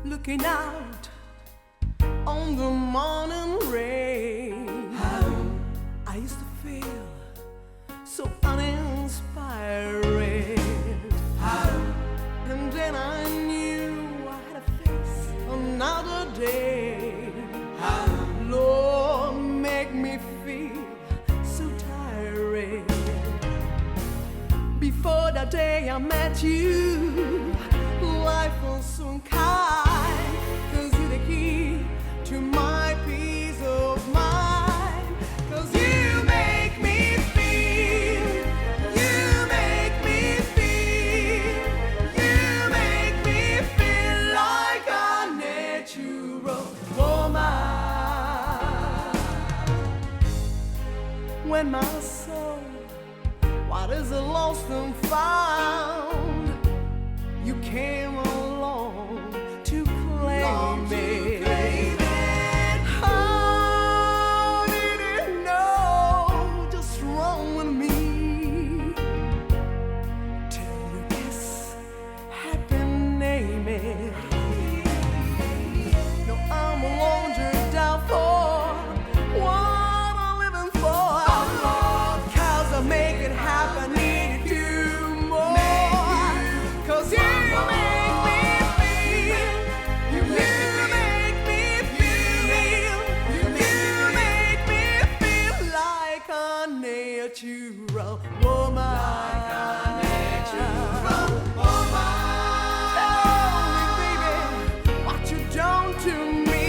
looking out on the morning rain. I used to feel so uninspired, and then I knew I had to face another day. Lord, make me feel so tired. Before the day I met you, life was so kind, 'cause you're the key to my peace of mind. 'Cause you make me feel, you make me feel, you make me feel like a natural woman. When my soul, what is it, lost and found, you came along to claim me. How did you know just wrong with me? Till your kiss had been named. No, I'm a longer down for what I'm living for. 'Cause I make it happen, need to do more. 'Cause you make me feel, you make me feel, you make me feel like a natural woman. Tell me, baby, what you done to me.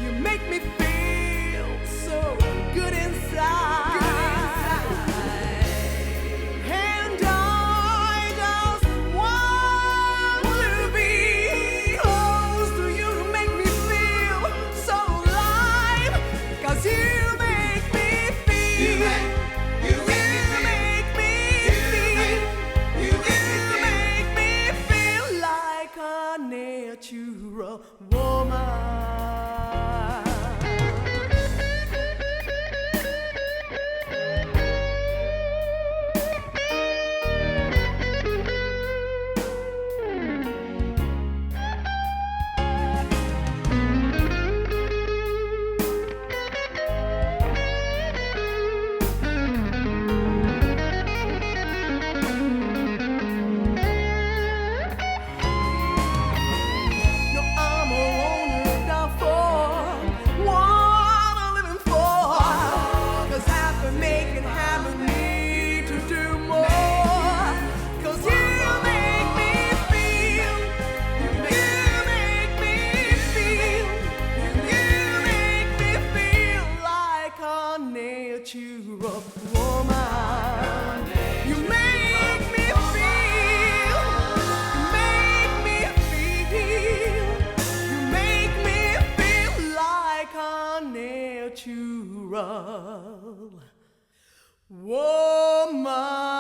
You make me feel so good inside. And I just want to be close to you, to make me feel so alive. 'Cause you make me feel, you make me feel, you make me feel like a natural woman. No, I'm a loner down for what I'm living for. 'Cause after making happen, need to do more. 'Cause you make me feel, you make me feel, you make me feel like a natural woman. You make me feel, you make me feel, you make me feel like a natural woman.